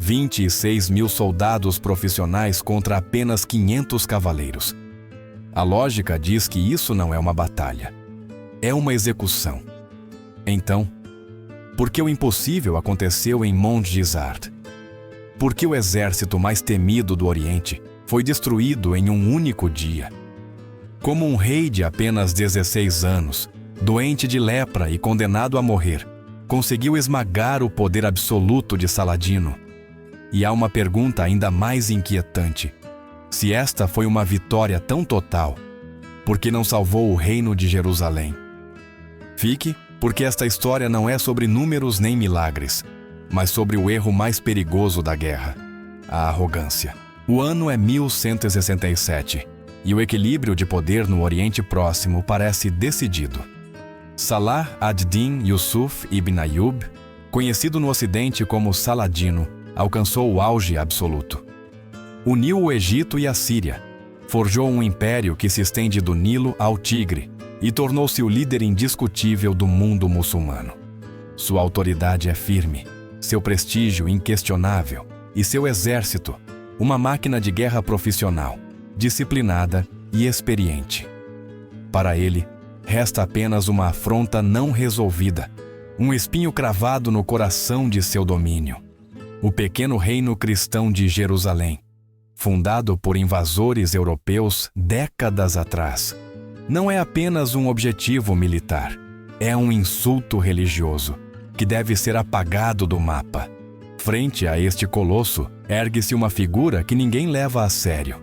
26 mil soldados profissionais contra apenas 500 cavaleiros. A lógica diz que isso não é uma batalha. É uma execução. Então, por que o impossível aconteceu em Mont Gisard? Por que o exército mais temido do Oriente foi destruído em um único dia? Como um rei de apenas 16 anos, doente de lepra e condenado a morrer, conseguiu esmagar o poder absoluto de Saladino? E há uma pergunta ainda mais inquietante. Se esta foi uma vitória tão total, por que não salvou o reino de Jerusalém? Fique, porque esta história não é sobre números nem milagres, mas sobre o erro mais perigoso da guerra, a arrogância. O ano é 1167, e o equilíbrio de poder no Oriente Próximo parece decidido. Salah ad-Din Yusuf ibn Ayyub, conhecido no Ocidente como Saladino, alcançou o auge absoluto. Uniu o Egito e a Síria, forjou um império que se estende do Nilo ao Tigre e tornou-se o líder indiscutível do mundo muçulmano. Sua autoridade é firme, seu prestígio inquestionável e seu exército, uma máquina de guerra profissional, disciplinada e experiente. Para ele, resta apenas uma afronta não resolvida, um espinho cravado no coração de seu domínio. O pequeno reino cristão de Jerusalém, fundado por invasores europeus décadas atrás, não é apenas um objetivo militar, é um insulto religioso que deve ser apagado do mapa. Frente a este colosso, ergue-se uma figura que ninguém leva a sério.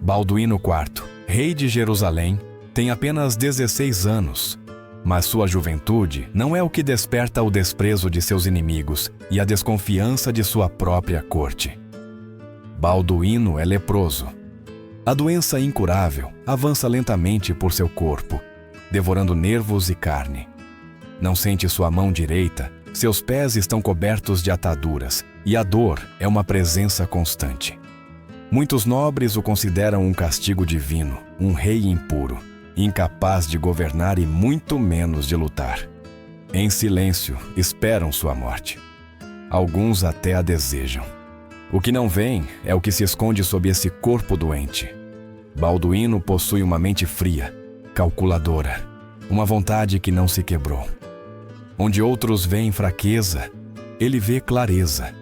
Balduíno IV, rei de Jerusalém, tem apenas 16 anos, mas sua juventude não é o que desperta o desprezo de seus inimigos e a desconfiança de sua própria corte. Balduíno é leproso. A doença incurável avança lentamente por seu corpo, devorando nervos e carne. Não sente sua mão direita, seus pés estão cobertos de ataduras, e a dor é uma presença constante. Muitos nobres o consideram um castigo divino, um rei impuro, incapaz de governar e muito menos de lutar. Em silêncio, esperam sua morte. Alguns até a desejam. O que não vem é o que se esconde sob esse corpo doente. Balduíno possui uma mente fria, calculadora, uma vontade que não se quebrou. Onde outros veem fraqueza, ele vê clareza.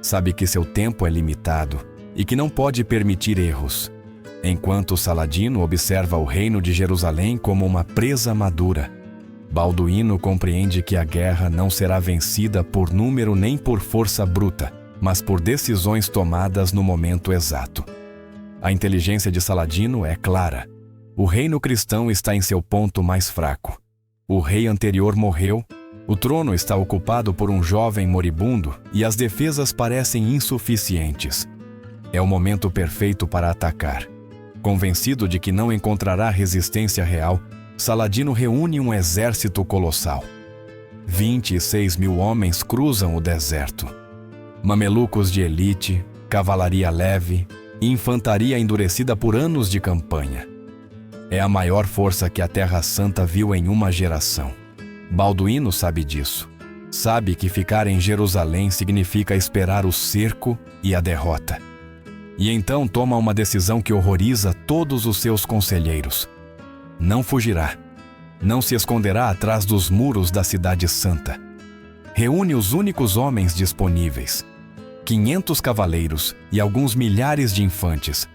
Sabe que seu tempo é limitado e que não pode permitir erros. Enquanto Saladino observa o reino de Jerusalém como uma presa madura, Balduíno compreende que a guerra não será vencida por número nem por força bruta, mas por decisões tomadas no momento exato. A inteligência de Saladino é clara. O reino cristão está em seu ponto mais fraco. O rei anterior morreu, o trono está ocupado por um jovem moribundo e as defesas parecem insuficientes. É o momento perfeito para atacar. Convencido de que não encontrará resistência real, Saladino reúne um exército colossal. 26 mil homens cruzam o deserto. Mamelucos de elite, cavalaria leve e infantaria endurecida por anos de campanha. É a maior força que a Terra Santa viu em uma geração. Balduíno sabe disso. Sabe que ficar em Jerusalém significa esperar o cerco e a derrota. E então toma uma decisão que horroriza todos os seus conselheiros. Não fugirá. Não se esconderá atrás dos muros da cidade santa. Reúne os únicos homens disponíveis, 500 cavaleiros e alguns milhares de infantes,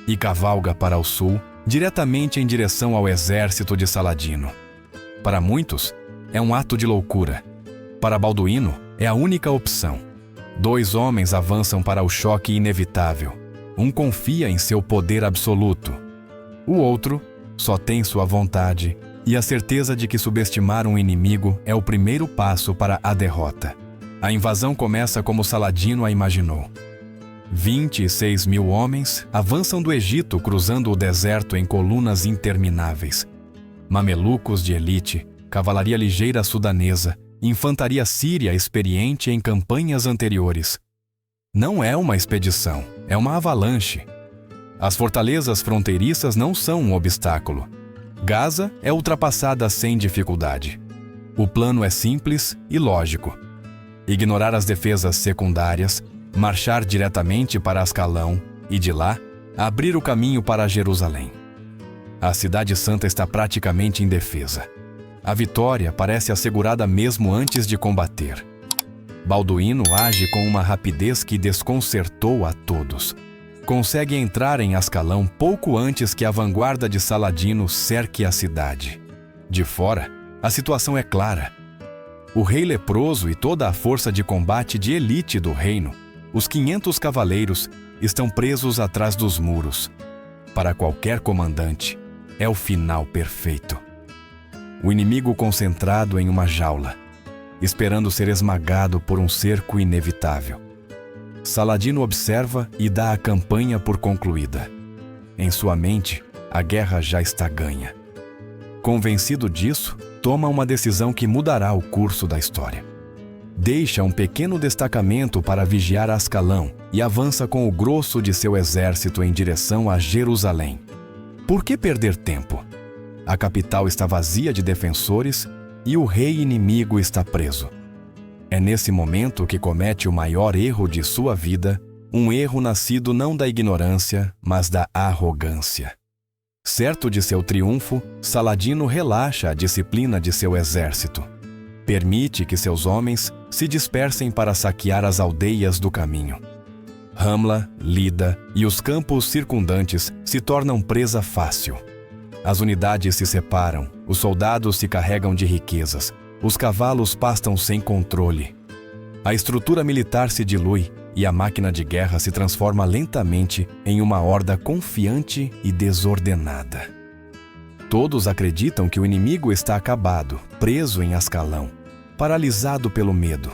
e cavalga para o sul, diretamente em direção ao exército de Saladino. Para muitos, é um ato de loucura. Para Balduíno, é a única opção. 2 homens avançam para o choque inevitável. Um confia em seu poder absoluto. O outro só tem sua vontade e a certeza de que subestimar um inimigo é o primeiro passo para a derrota. A invasão começa como Saladino a imaginou. 26 mil homens avançam do Egito cruzando o deserto em colunas intermináveis. Mamelucos de elite, cavalaria ligeira sudanesa, infantaria síria experiente em campanhas anteriores. Não é uma expedição, é uma avalanche. As fortalezas fronteiriças não são um obstáculo. Gaza é ultrapassada sem dificuldade. O plano é simples e lógico. Ignorar as defesas secundárias, marchar diretamente para Ascalão e, de lá, abrir o caminho para Jerusalém. A cidade santa está praticamente indefesa. A vitória parece assegurada mesmo antes de combater. Balduíno age com uma rapidez que desconcertou a todos. Consegue entrar em Ascalão pouco antes que a vanguarda de Saladino cerque a cidade. De fora, a situação é clara. O rei leproso e toda a força de combate de elite do reino, os 500 cavaleiros, estão presos atrás dos muros. Para qualquer comandante, é o final perfeito. O inimigo concentrado em uma jaula, esperando ser esmagado por um cerco inevitável. Saladino observa e dá a campanha por concluída. Em sua mente, a guerra já está ganha. Convencido disso, toma uma decisão que mudará o curso da história. Deixa um pequeno destacamento para vigiar Ascalão e avança com o grosso de seu exército em direção a Jerusalém. Por que perder tempo? A capital está vazia de defensores e o rei inimigo está preso. É nesse momento que comete o maior erro de sua vida, um erro nascido não da ignorância, mas da arrogância. Certo de seu triunfo, Saladino relaxa a disciplina de seu exército. Permite que seus homens se dispersem para saquear as aldeias do caminho. Ramla, Lida e os campos circundantes se tornam presa fácil. As unidades se separam, os soldados se carregam de riquezas, os cavalos pastam sem controle. A estrutura militar se dilui e a máquina de guerra se transforma lentamente em uma horda confiante e desordenada. Todos acreditam que o inimigo está acabado, preso em Ascalão, paralisado pelo medo.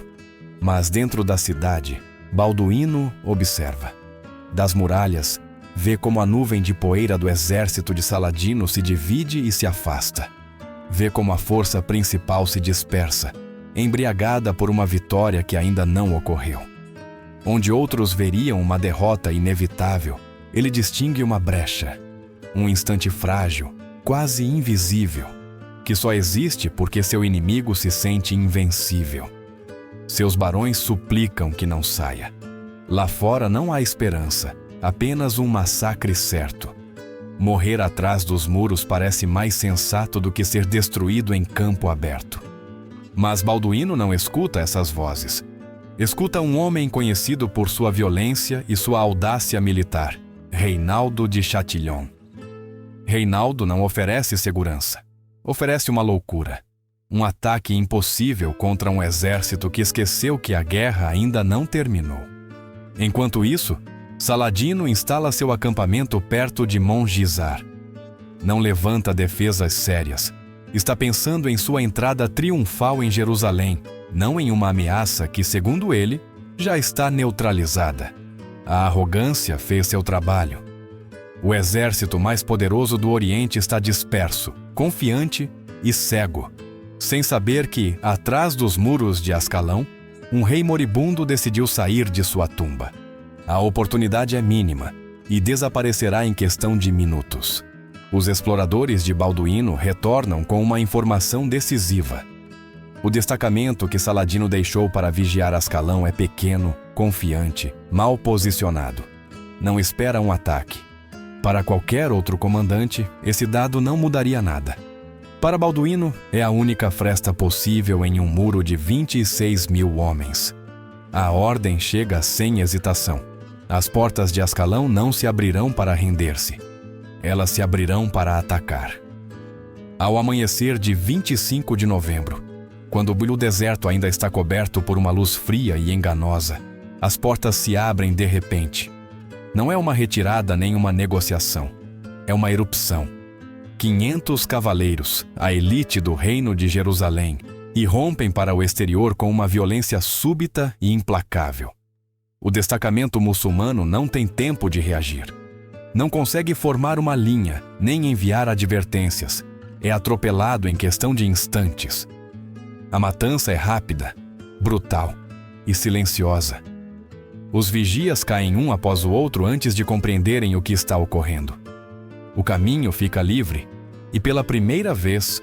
Mas dentro da cidade, Balduíno observa. Das muralhas, vê como a nuvem de poeira do exército de Saladino se divide e se afasta. Vê como a força principal se dispersa, embriagada por uma vitória que ainda não ocorreu. Onde outros veriam uma derrota inevitável, ele distingue uma brecha, um instante frágil, quase invisível, que só existe porque seu inimigo se sente invencível. Seus barões suplicam que não saia. Lá fora não há esperança, apenas um massacre certo. Morrer atrás dos muros parece mais sensato do que ser destruído em campo aberto. Mas Balduíno não escuta essas vozes. Escuta um homem conhecido por sua violência e sua audácia militar, Reinaldo de Chatillon. Reinaldo não oferece segurança. Oferece uma loucura. Um ataque impossível contra um exército que esqueceu que a guerra ainda não terminou. Enquanto isso, Saladino instala seu acampamento perto de Mongizar. Não levanta defesas sérias. Está pensando em sua entrada triunfal em Jerusalém, não em uma ameaça que, segundo ele, já está neutralizada. A arrogância fez seu trabalho. O exército mais poderoso do Oriente está disperso, confiante e cego, sem saber que, atrás dos muros de Ascalão, um rei moribundo decidiu sair de sua tumba. A oportunidade é mínima e desaparecerá em questão de minutos. Os exploradores de Balduíno retornam com uma informação decisiva. O destacamento que Saladino deixou para vigiar Ascalão é pequeno, confiante, mal posicionado. Não espera um ataque. Para qualquer outro comandante, esse dado não mudaria nada. Para Balduíno, é a única fresta possível em um muro de 26 mil homens. A ordem chega sem hesitação. As portas de Ascalão não se abrirão para render-se. Elas se abrirão para atacar. Ao amanhecer de 25 de novembro, quando o deserto ainda está coberto por uma luz fria e enganosa, as portas se abrem de repente. Não é uma retirada nem uma negociação. É uma erupção. 500 cavaleiros, a elite do reino de Jerusalém, irrompem para o exterior com uma violência súbita e implacável. O destacamento muçulmano não tem tempo de reagir. Não consegue formar uma linha, nem enviar advertências. É atropelado em questão de instantes. A matança é rápida, brutal e silenciosa. Os vigias caem um após o outro antes de compreenderem o que está ocorrendo. O caminho fica livre e, pela primeira vez,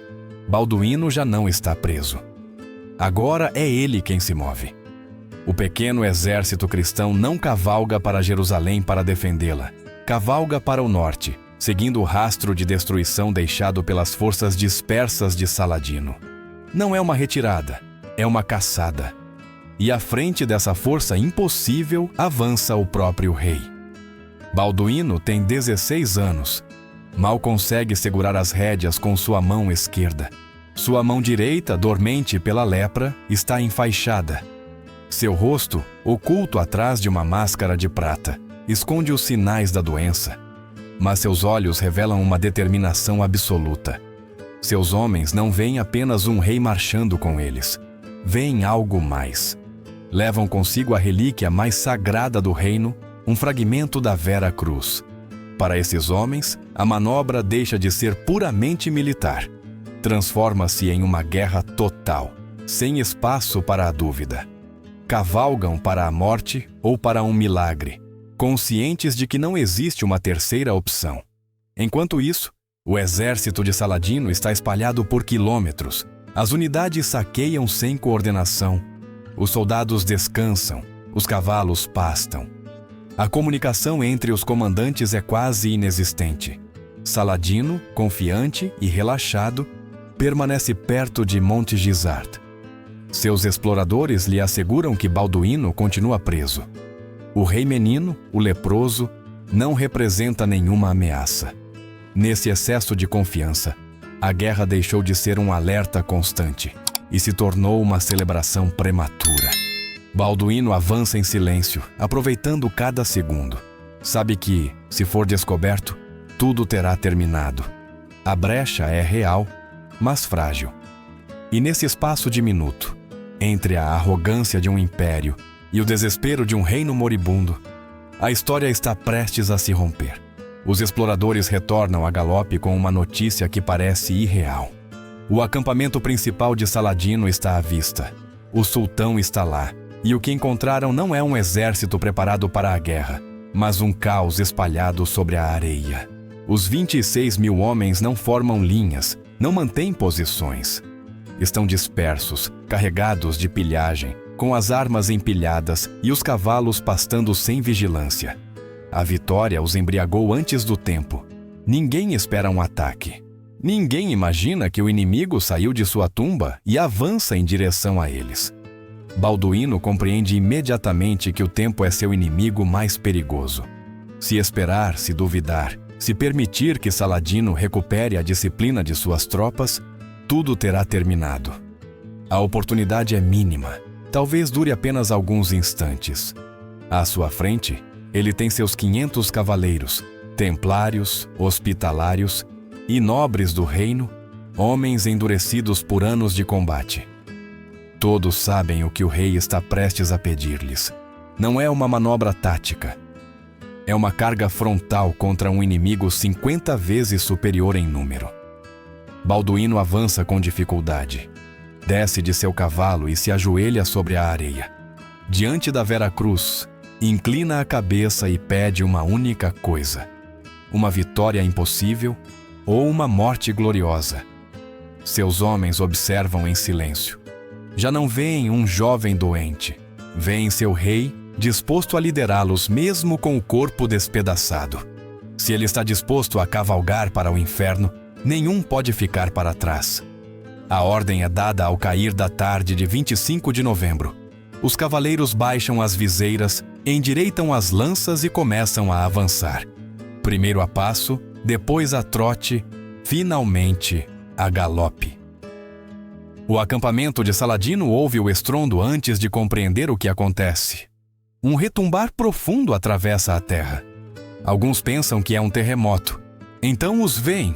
Balduíno já não está preso. Agora é ele quem se move. O pequeno exército cristão não cavalga para Jerusalém para defendê-la. Cavalga para o norte, seguindo o rastro de destruição deixado pelas forças dispersas de Saladino. Não é uma retirada, é uma caçada. E à frente dessa força impossível avança o próprio rei. Balduíno tem 16 anos. Mal consegue segurar as rédeas com sua mão esquerda. Sua mão direita, dormente pela lepra, está enfaixada. Seu rosto, oculto atrás de uma máscara de prata, esconde os sinais da doença. Mas seus olhos revelam uma determinação absoluta. Seus homens não veem apenas um rei marchando com eles. Veem algo mais. Levam consigo a relíquia mais sagrada do reino, um fragmento da Vera Cruz. Para esses homens, a manobra deixa de ser puramente militar. Transforma-se em uma guerra total, sem espaço para a dúvida. Cavalgam para a morte ou para um milagre, conscientes de que não existe uma terceira opção. Enquanto isso, o exército de Saladino está espalhado por quilômetros. As unidades saqueiam sem coordenação. Os soldados descansam, os cavalos pastam. A comunicação entre os comandantes é quase inexistente. Saladino, confiante e relaxado, permanece perto de Monte Gisard. Seus exploradores lhe asseguram que Balduíno continua preso. O rei menino, o leproso, não representa nenhuma ameaça. Nesse excesso de confiança, a guerra deixou de ser um alerta constante e se tornou uma celebração prematura. Balduíno avança em silêncio, aproveitando cada segundo. Sabe que, se for descoberto, tudo terá terminado. A brecha é real, mas frágil. E nesse espaço de minuto, entre a arrogância de um império e o desespero de um reino moribundo, a história está prestes a se romper. Os exploradores retornam a galope com uma notícia que parece irreal. O acampamento principal de Saladino está à vista. O sultão está lá, e o que encontraram não é um exército preparado para a guerra, mas um caos espalhado sobre a areia. Os 26 mil homens não formam linhas, não mantêm posições. Estão dispersos, carregados de pilhagem, com as armas empilhadas e os cavalos pastando sem vigilância. A vitória os embriagou antes do tempo. Ninguém espera um ataque. Ninguém imagina que o inimigo saiu de sua tumba e avança em direção a eles. Balduíno compreende imediatamente que o tempo é seu inimigo mais perigoso. Se esperar, se duvidar, se permitir que Saladino recupere a disciplina de suas tropas, tudo terá terminado. A oportunidade é mínima, talvez dure apenas alguns instantes. À sua frente, ele tem seus 500 cavaleiros, templários, hospitalários e nobres do reino, homens endurecidos por anos de combate. Todos sabem o que o rei está prestes a pedir-lhes. Não é uma manobra tática. É uma carga frontal contra um inimigo 50 vezes superior em número. Balduíno avança com dificuldade. Desce de seu cavalo e se ajoelha sobre a areia. Diante da Vera Cruz, inclina a cabeça e pede uma única coisa: uma vitória impossível ou uma morte gloriosa. Seus homens observam em silêncio. Já não veem um jovem doente. Veem seu rei disposto a liderá-los mesmo com o corpo despedaçado. Se ele está disposto a cavalgar para o inferno, nenhum pode ficar para trás. A ordem é dada ao cair da tarde de 25 de novembro. Os cavaleiros baixam as viseiras, endireitam as lanças e começam a avançar. Primeiro a passo, depois a trote, finalmente a galope. O acampamento de Saladino ouve o estrondo antes de compreender o que acontece. Um retumbar profundo atravessa a terra. Alguns pensam que é um terremoto. Então os veem.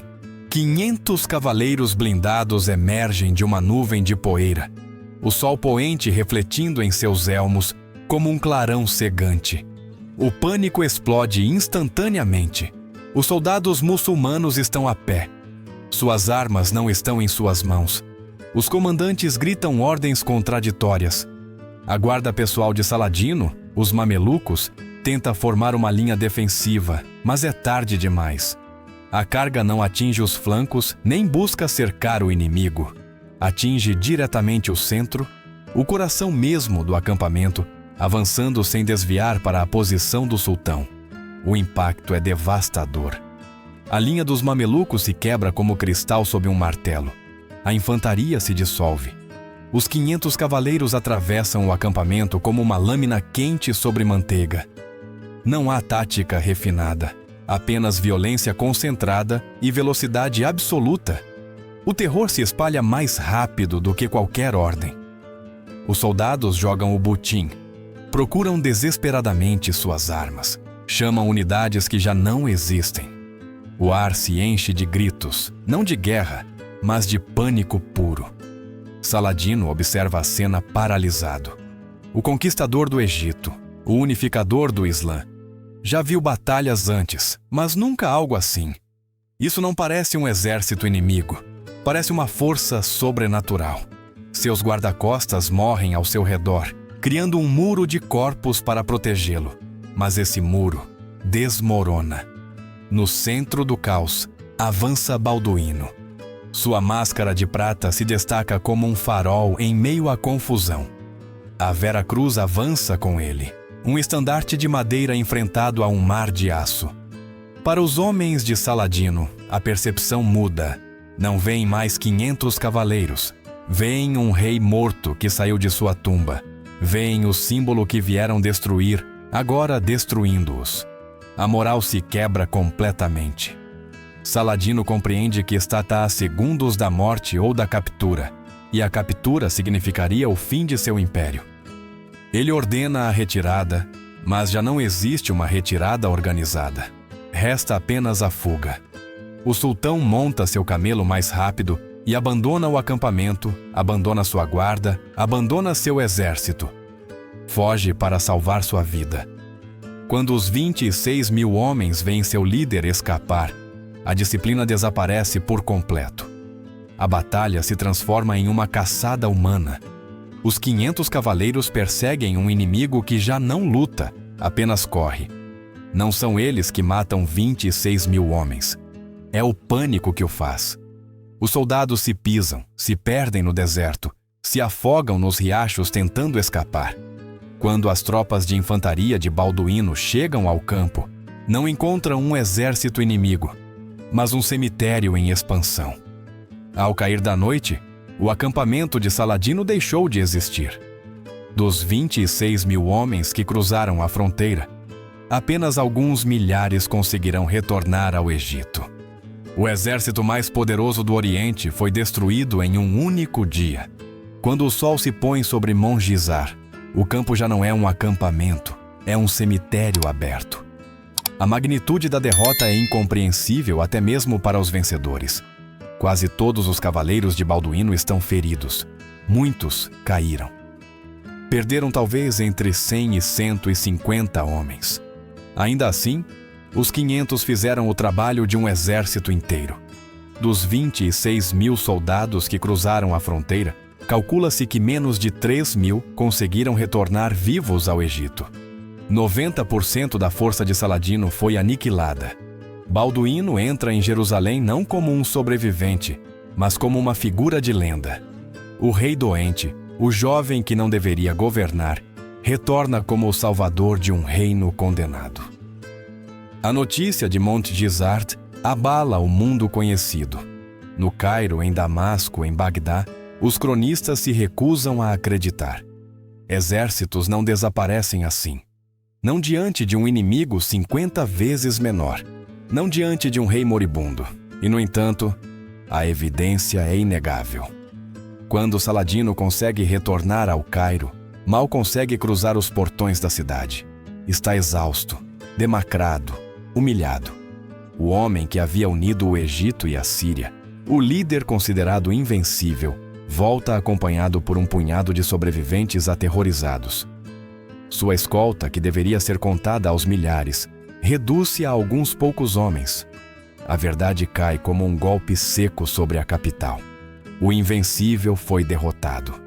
500 cavaleiros blindados emergem de uma nuvem de poeira. O sol poente refletindo em seus elmos como um clarão cegante. O pânico explode instantaneamente. Os soldados muçulmanos estão a pé. Suas armas não estão em suas mãos. Os comandantes gritam ordens contraditórias. A guarda pessoal de Saladino, os mamelucos, tenta formar uma linha defensiva, mas é tarde demais. A carga não atinge os flancos nem busca cercar o inimigo. Atinge diretamente o centro, o coração mesmo do acampamento, avançando sem desviar para a posição do sultão. O impacto é devastador. A linha dos mamelucos se quebra como cristal sob um martelo. A infantaria se dissolve. Os 500 cavaleiros atravessam o acampamento como uma lâmina quente sobre manteiga. Não há tática refinada, apenas violência concentrada e velocidade absoluta. O terror se espalha mais rápido do que qualquer ordem. Os soldados jogam o butim, procuram desesperadamente suas armas, chamam unidades que já não existem. O ar se enche de gritos, não de guerra, mas de pânico puro. Saladino observa a cena paralisado. O conquistador do Egito, o unificador do Islã, já viu batalhas antes, mas nunca algo assim. Isso não parece um exército inimigo, parece uma força sobrenatural. Seus guarda-costas morrem ao seu redor, criando um muro de corpos para protegê-lo. Mas esse muro desmorona. No centro do caos, avança Balduíno. Sua máscara de prata se destaca como um farol em meio à confusão. A Vera Cruz avança com ele, um estandarte de madeira enfrentado a um mar de aço. Para os homens de Saladino, a percepção muda. Não veem mais 500 cavaleiros. Veem um rei morto que saiu de sua tumba. Veem o símbolo que vieram destruir, agora destruindo-os. A moral se quebra completamente. Saladino compreende que está a segundos da morte ou da captura, e a captura significaria o fim de seu império. Ele ordena a retirada, mas já não existe uma retirada organizada. Resta apenas a fuga. O sultão monta seu camelo mais rápido e abandona o acampamento, abandona sua guarda, abandona seu exército. Foge para salvar sua vida. Quando os 26 mil homens veem seu líder escapar, a disciplina desaparece por completo. A batalha se transforma em uma caçada humana. Os 500 cavaleiros perseguem um inimigo que já não luta, apenas corre. Não são eles que matam 26 mil homens. É o pânico que o faz. Os soldados se pisam, se perdem no deserto, se afogam nos riachos tentando escapar. Quando as tropas de infantaria de Balduíno chegam ao campo, não encontram um exército inimigo, mas um cemitério em expansão. Ao cair da noite, o acampamento de Saladino deixou de existir. Dos 26 mil homens que cruzaram a fronteira, apenas alguns milhares conseguirão retornar ao Egito. O exército mais poderoso do Oriente foi destruído em um único dia. Quando o sol se põe sobre Mongizar, o campo já não é um acampamento, é um cemitério aberto. A magnitude da derrota é incompreensível até mesmo para os vencedores. Quase todos os cavaleiros de Balduíno estão feridos. Muitos caíram. Perderam talvez entre 100 e 150 homens. Ainda assim, os 500 fizeram o trabalho de um exército inteiro. Dos 26 mil soldados que cruzaram a fronteira, calcula-se que menos de 3 mil conseguiram retornar vivos ao Egito. 90% da força de Saladino foi aniquilada. Balduíno entra em Jerusalém não como um sobrevivente, mas como uma figura de lenda. O rei doente, o jovem que não deveria governar, retorna como o salvador de um reino condenado. A notícia de Montgizart abala o mundo conhecido. No Cairo, em Damasco, em Bagdá, os cronistas se recusam a acreditar. Exércitos não desaparecem assim. Não diante de um inimigo 50 vezes menor. Não diante de um rei moribundo. E, no entanto, a evidência é inegável. Quando Saladino consegue retornar ao Cairo, mal consegue cruzar os portões da cidade. Está exausto, demacrado, humilhado. O homem que havia unido o Egito e a Síria, o líder considerado invencível, volta acompanhado por um punhado de sobreviventes aterrorizados. Sua escolta, que deveria ser contada aos milhares, reduz-se a alguns poucos homens. A verdade cai como um golpe seco sobre a capital. O invencível foi derrotado.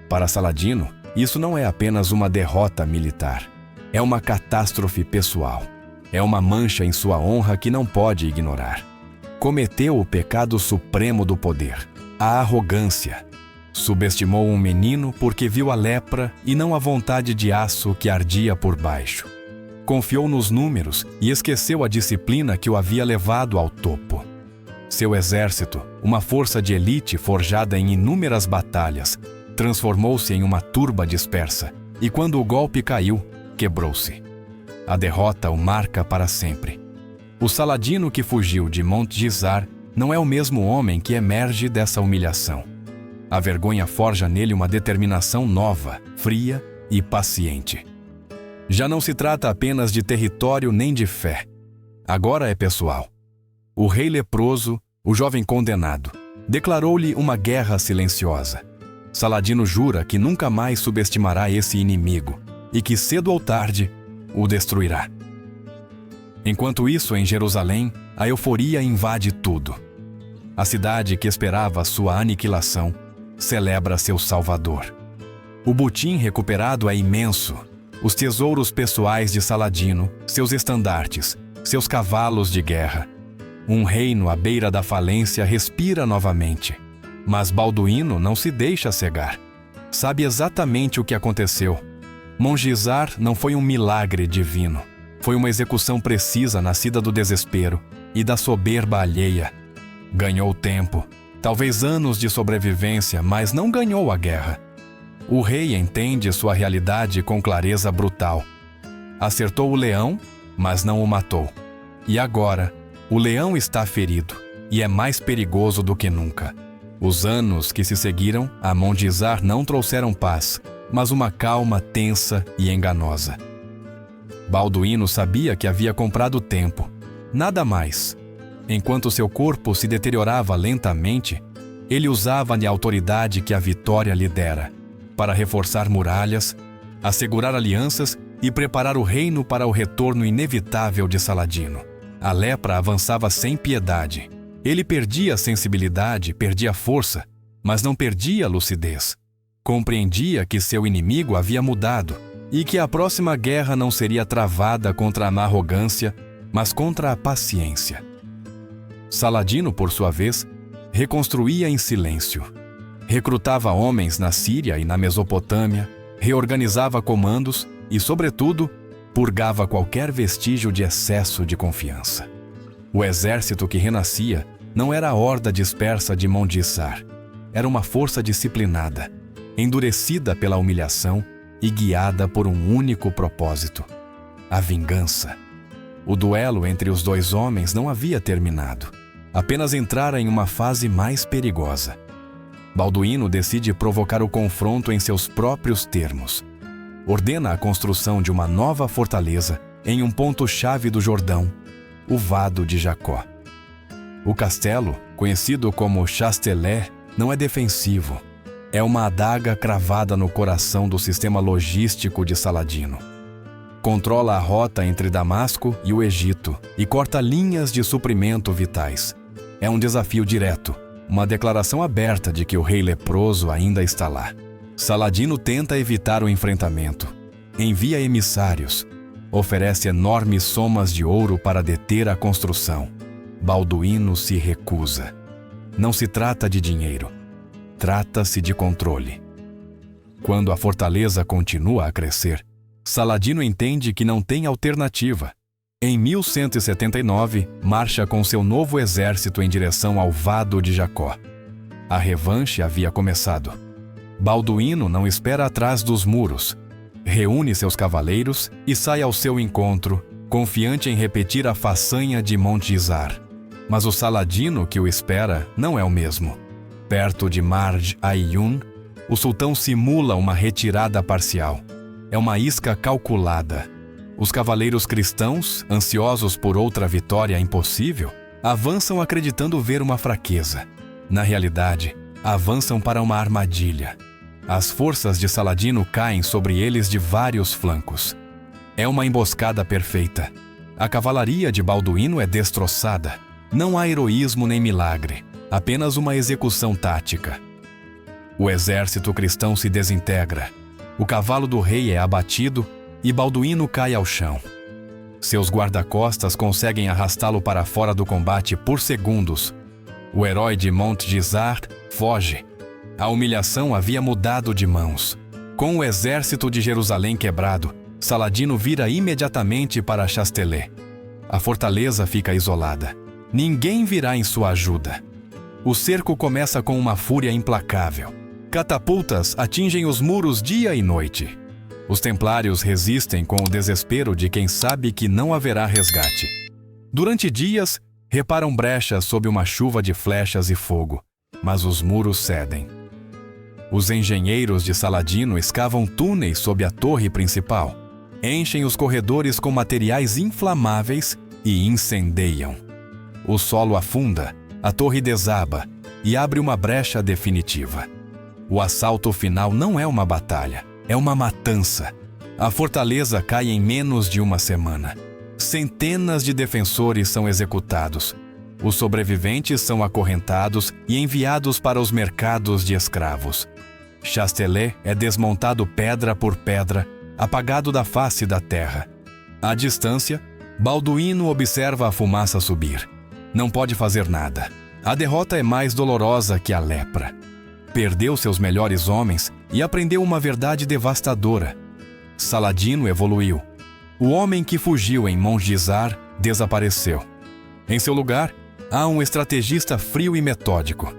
Para Saladino, isso não é apenas uma derrota militar. É uma catástrofe pessoal. É uma mancha em sua honra que não pode ignorar. Cometeu o pecado supremo do poder, a arrogância. Subestimou um menino porque viu a lepra e não a vontade de aço que ardia por baixo. Confiou nos números e esqueceu a disciplina que o havia levado ao topo. Seu exército, uma força de elite forjada em inúmeras batalhas, transformou-se em uma turba dispersa, e quando o golpe caiu, quebrou-se. A derrota o marca para sempre. O Saladino que fugiu de Montgisar não é o mesmo homem que emerge dessa humilhação. A vergonha forja nele uma determinação nova, fria e paciente. Já não se trata apenas de território nem de fé. Agora é pessoal. O rei leproso, o jovem condenado, declarou-lhe uma guerra silenciosa. Saladino jura que nunca mais subestimará esse inimigo e que cedo ou tarde o destruirá. Enquanto isso, em Jerusalém, a euforia invade tudo. A cidade que esperava sua aniquilação celebra seu Salvador. O butim recuperado é imenso. Os tesouros pessoais de Saladino, seus estandartes, seus cavalos de guerra. Um reino à beira da falência respira novamente. Mas Balduíno não se deixa cegar. Sabe exatamente o que aconteceu. Montgisar não foi um milagre divino. Foi uma execução precisa nascida do desespero e da soberba alheia. Ganhou tempo, talvez anos de sobrevivência, mas não ganhou a guerra. O rei entende sua realidade com clareza brutal. Acertou o leão, mas não o matou. E agora, o leão está ferido e é mais perigoso do que nunca. Os anos que se seguiram a Montgisar não trouxeram paz, mas uma calma tensa e enganosa. Balduíno sabia que havia comprado tempo, nada mais. Enquanto seu corpo se deteriorava lentamente, ele usava a autoridade que a vitória lhe dera, para reforçar muralhas, assegurar alianças e preparar o reino para o retorno inevitável de Saladino. A lepra avançava sem piedade. Ele perdia a sensibilidade, perdia a força, mas não perdia a lucidez. Compreendia que seu inimigo havia mudado e que a próxima guerra não seria travada contra a arrogância, mas contra a paciência. Saladino, por sua vez, reconstruía em silêncio. Recrutava homens na Síria e na Mesopotâmia, reorganizava comandos e, sobretudo, purgava qualquer vestígio de excesso de confiança. O exército que renascia não era a horda dispersa de Montgisar. Era uma força disciplinada, endurecida pela humilhação e guiada por um único propósito: a vingança. O duelo entre os dois homens não havia terminado. Apenas entrara em uma fase mais perigosa. Balduíno decide provocar o confronto em seus próprios termos. Ordena a construção de uma nova fortaleza em um ponto-chave do Jordão, o Vado de Jacó. O castelo, conhecido como Chastelet, não é defensivo. É uma adaga cravada no coração do sistema logístico de Saladino. Controla a rota entre Damasco e o Egito e corta linhas de suprimento vitais. É um desafio direto, uma declaração aberta de que o rei leproso ainda está lá. Saladino tenta evitar o enfrentamento. Envia emissários. Oferece enormes somas de ouro para deter a construção. Balduíno se recusa. Não se trata de dinheiro. Trata-se de controle. Quando a fortaleza continua a crescer, Saladino entende que não tem alternativa. Em 1179, marcha com seu novo exército em direção ao Vado de Jacó. A revanche havia começado. Balduíno não espera atrás dos muros. Reúne seus cavaleiros e sai ao seu encontro, confiante em repetir a façanha de Montgisar. Mas o Saladino que o espera não é o mesmo. Perto de Marj Aiyun, o sultão simula uma retirada parcial. É uma isca calculada. Os cavaleiros cristãos, ansiosos por outra vitória impossível, avançam acreditando ver uma fraqueza. Na realidade, avançam para uma armadilha. As forças de Saladino caem sobre eles de vários flancos. É uma emboscada perfeita. A cavalaria de Balduíno é destroçada. Não há heroísmo nem milagre, apenas uma execução tática. O exército cristão se desintegra. O cavalo do rei é abatido e Balduíno cai ao chão. Seus guarda-costas conseguem arrastá-lo para fora do combate por segundos. O herói de Montgisar foge. A humilhação havia mudado de mãos. Com o exército de Jerusalém quebrado, Saladino vira imediatamente para Chastelet. A fortaleza fica isolada. Ninguém virá em sua ajuda. O cerco começa com uma fúria implacável. Catapultas atingem os muros dia e noite. Os templários resistem com o desespero de quem sabe que não haverá resgate. Durante dias, reparam brechas sob uma chuva de flechas e fogo, mas os muros cedem. Os engenheiros de Saladino escavam túneis sob a torre principal, enchem os corredores com materiais inflamáveis e incendeiam. O solo afunda, a torre desaba e abre uma brecha definitiva. O assalto final não é uma batalha, é uma matança. A fortaleza cai em menos de uma semana. Centenas de defensores são executados. Os sobreviventes são acorrentados e enviados para os mercados de escravos. Chastelet é desmontado pedra por pedra, apagado da face da terra. À distância, Balduíno observa a fumaça subir. Não pode fazer nada. A derrota é mais dolorosa que a lepra. Perdeu seus melhores homens e aprendeu uma verdade devastadora. Saladino evoluiu. O homem que fugiu em Mongisar desapareceu. Em seu lugar, há um estrategista frio e metódico.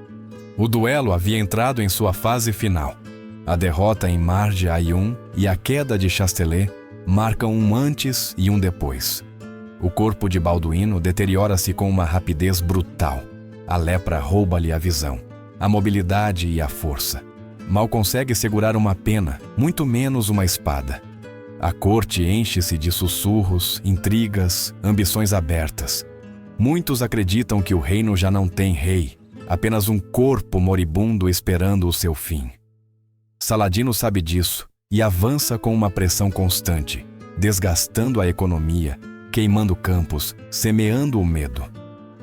O duelo havia entrado em sua fase final. A derrota em Marj Ayun e a queda de Chastelet marcam um antes e um depois. O corpo de Balduíno deteriora-se com uma rapidez brutal. A lepra rouba-lhe a visão, a mobilidade e a força. Mal consegue segurar uma pena, muito menos uma espada. A corte enche-se de sussurros, intrigas, ambições abertas. Muitos acreditam que o reino já não tem rei, apenas um corpo moribundo esperando o seu fim. Saladino sabe disso e avança com uma pressão constante, desgastando a economia, queimando campos, semeando o medo.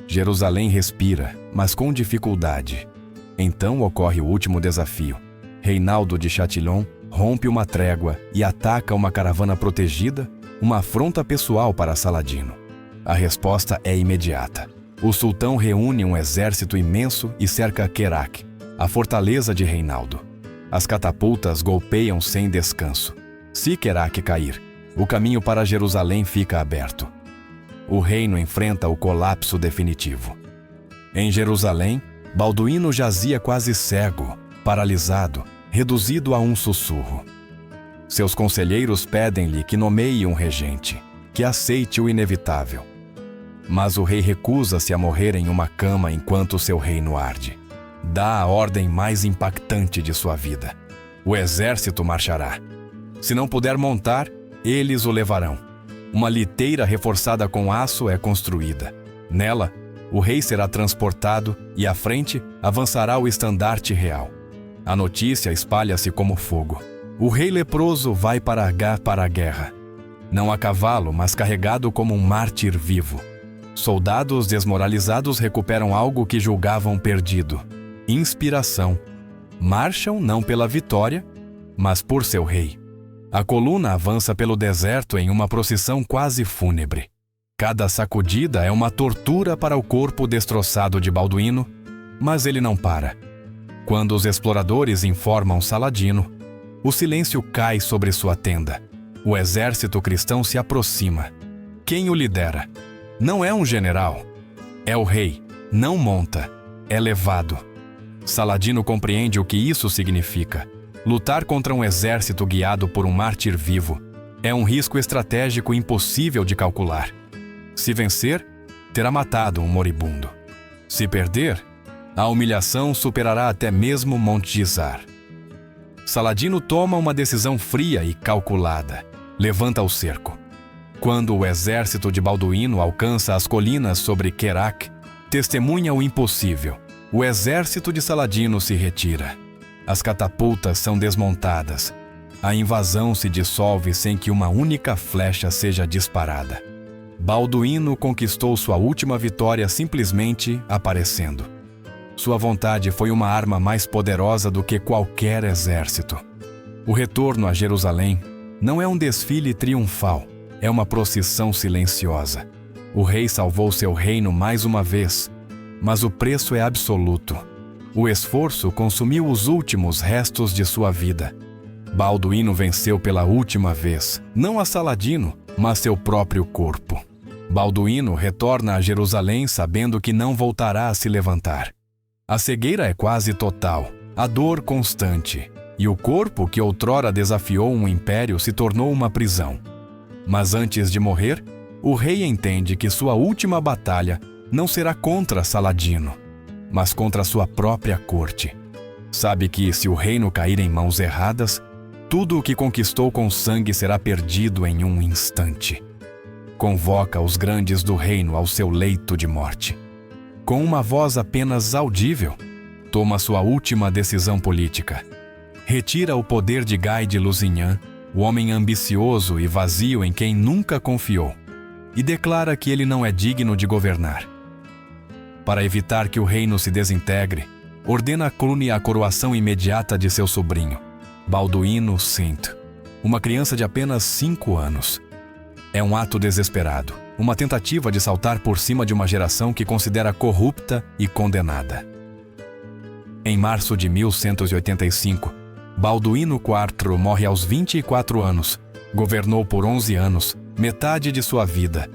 Jerusalém respira, mas com dificuldade. Então ocorre o último desafio. Reinaldo de Châtillon rompe uma trégua e ataca uma caravana protegida, uma afronta pessoal para Saladino. A resposta é imediata. O sultão reúne um exército imenso e cerca Kerak, a fortaleza de Reinaldo. As catapultas golpeiam sem descanso. Se Kerak cair, o caminho para Jerusalém fica aberto. O reino enfrenta o colapso definitivo. Em Jerusalém, Balduíno jazia quase cego, paralisado, reduzido a um sussurro. Seus conselheiros pedem-lhe que nomeie um regente, que aceite o inevitável. Mas o rei recusa-se a morrer em uma cama enquanto seu reino arde. Dá a ordem mais impactante de sua vida. O exército marchará. Se não puder montar, eles o levarão. Uma liteira reforçada com aço é construída. Nela, o rei será transportado e à frente avançará o estandarte real. A notícia espalha-se como fogo. O rei leproso vai para a guerra. Não a cavalo, mas carregado como um mártir vivo. Soldados desmoralizados recuperam algo que julgavam perdido: inspiração. Marcham não pela vitória, mas por seu rei. A coluna avança pelo deserto em uma procissão quase fúnebre. Cada sacudida é uma tortura para o corpo destroçado de Balduíno, mas ele não para. Quando os exploradores informam Saladino, o silêncio cai sobre sua tenda. O exército cristão se aproxima. Quem o lidera? Não é um general. É o rei. Não monta. É levado. Saladino compreende o que isso significa. Lutar contra um exército guiado por um mártir vivo é um risco estratégico impossível de calcular. Se vencer, terá matado um moribundo. Se perder, a humilhação superará até mesmo Mongisar. Saladino toma uma decisão fria e calculada. Levanta o cerco. Quando o exército de Balduíno alcança as colinas sobre Kerak, testemunha o impossível. O exército de Saladino se retira. As catapultas são desmontadas. A invasão se dissolve sem que uma única flecha seja disparada. Balduíno conquistou sua última vitória simplesmente aparecendo. Sua vontade foi uma arma mais poderosa do que qualquer exército. O retorno a Jerusalém não é um desfile triunfal, é uma procissão silenciosa. O rei salvou seu reino mais uma vez, mas o preço é absoluto. O esforço consumiu os últimos restos de sua vida. Balduíno venceu pela última vez, não a Saladino, mas seu próprio corpo. Balduíno retorna a Jerusalém sabendo que não voltará a se levantar. A cegueira é quase total, a dor constante, e o corpo que outrora desafiou um império se tornou uma prisão. Mas antes de morrer, o rei entende que sua última batalha não será contra Saladino, mas contra sua própria corte. Sabe que, se o reino cair em mãos erradas, tudo o que conquistou com sangue será perdido em um instante. Convoca os grandes do reino ao seu leito de morte. Com uma voz apenas audível, toma sua última decisão política. Retira o poder de Gai de Lusignan, o homem ambicioso e vazio em quem nunca confiou, e declara que ele não é digno de governar. Para evitar que o reino se desintegre, ordena Cluny a coroação imediata de seu sobrinho, Balduíno V, uma criança de apenas 5 anos. É um ato desesperado, uma tentativa de saltar por cima de uma geração que considera corrupta e condenada. Em março de 1185, Balduíno IV morre aos 24 anos, governou por 11 anos, metade de sua vida,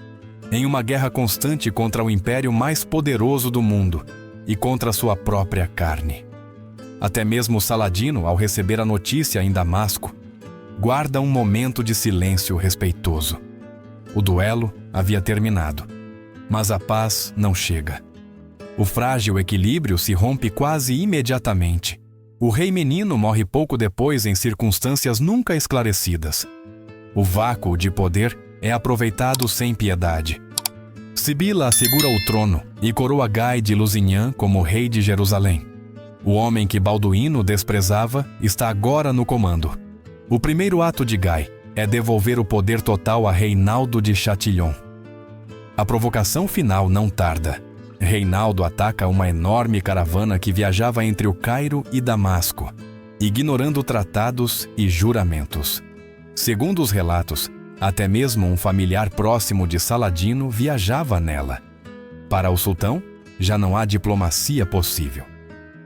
em uma guerra constante contra o império mais poderoso do mundo e contra sua própria carne. Até mesmo Saladino, ao receber a notícia em Damasco, guarda um momento de silêncio respeitoso. O duelo havia terminado, mas a paz não chega. O frágil equilíbrio se rompe quase imediatamente. O rei menino morre pouco depois em circunstâncias nunca esclarecidas. O vácuo de poder é aproveitado sem piedade. Sibila assegura o trono e coroa Gai de Lusignan como rei de Jerusalém. O homem que Balduíno desprezava está agora no comando. O primeiro ato de Gai é devolver o poder total a Reinaldo de Châtillon. A provocação final não tarda. Reinaldo ataca uma enorme caravana que viajava entre o Cairo e Damasco, ignorando tratados e juramentos. Segundo os relatos, até mesmo um familiar próximo de Saladino viajava nela. Para o sultão, já não há diplomacia possível.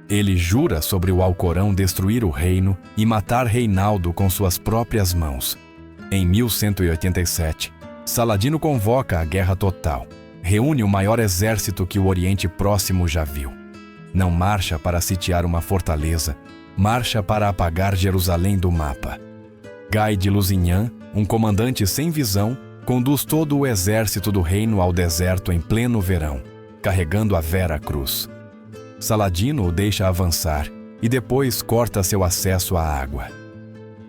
Ele jura sobre o Alcorão destruir o reino e matar Reinaldo com suas próprias mãos. Em 1187, Saladino convoca a guerra total. Reúne o maior exército que o Oriente Próximo já viu. Não marcha para sitiar uma fortaleza, marcha para apagar Jerusalém do mapa. Gai de Lusignan, um comandante sem visão, conduz todo o exército do reino ao deserto em pleno verão, carregando a Vera Cruz. Saladino o deixa avançar e depois corta seu acesso à água.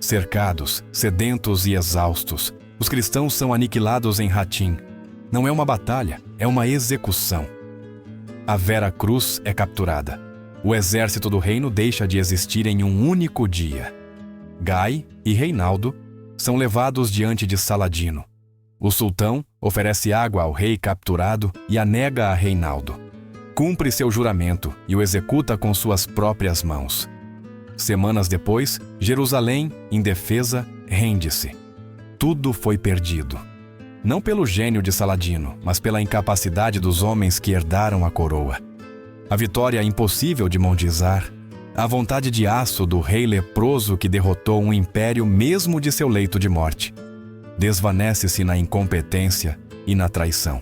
Cercados, sedentos e exaustos, os cristãos são aniquilados em Hatim. Não é uma batalha, é uma execução. A Vera Cruz é capturada. O exército do reino deixa de existir em um único dia. Gai e Reinaldo são levados diante de Saladino. O sultão oferece água ao rei capturado e a nega a Reinaldo. Cumpre seu juramento e o executa com suas próprias mãos. Semanas depois, Jerusalém, indefesa, rende-se. Tudo foi perdido. Não pelo gênio de Saladino, mas pela incapacidade dos homens que herdaram a coroa. A vitória impossível de Mondizar, a vontade de aço do rei leproso que derrotou um império mesmo de seu leito de morte, desvanece-se na incompetência e na traição.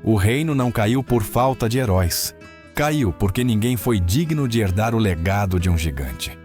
O reino não caiu por falta de heróis. Caiu porque ninguém foi digno de herdar o legado de um gigante.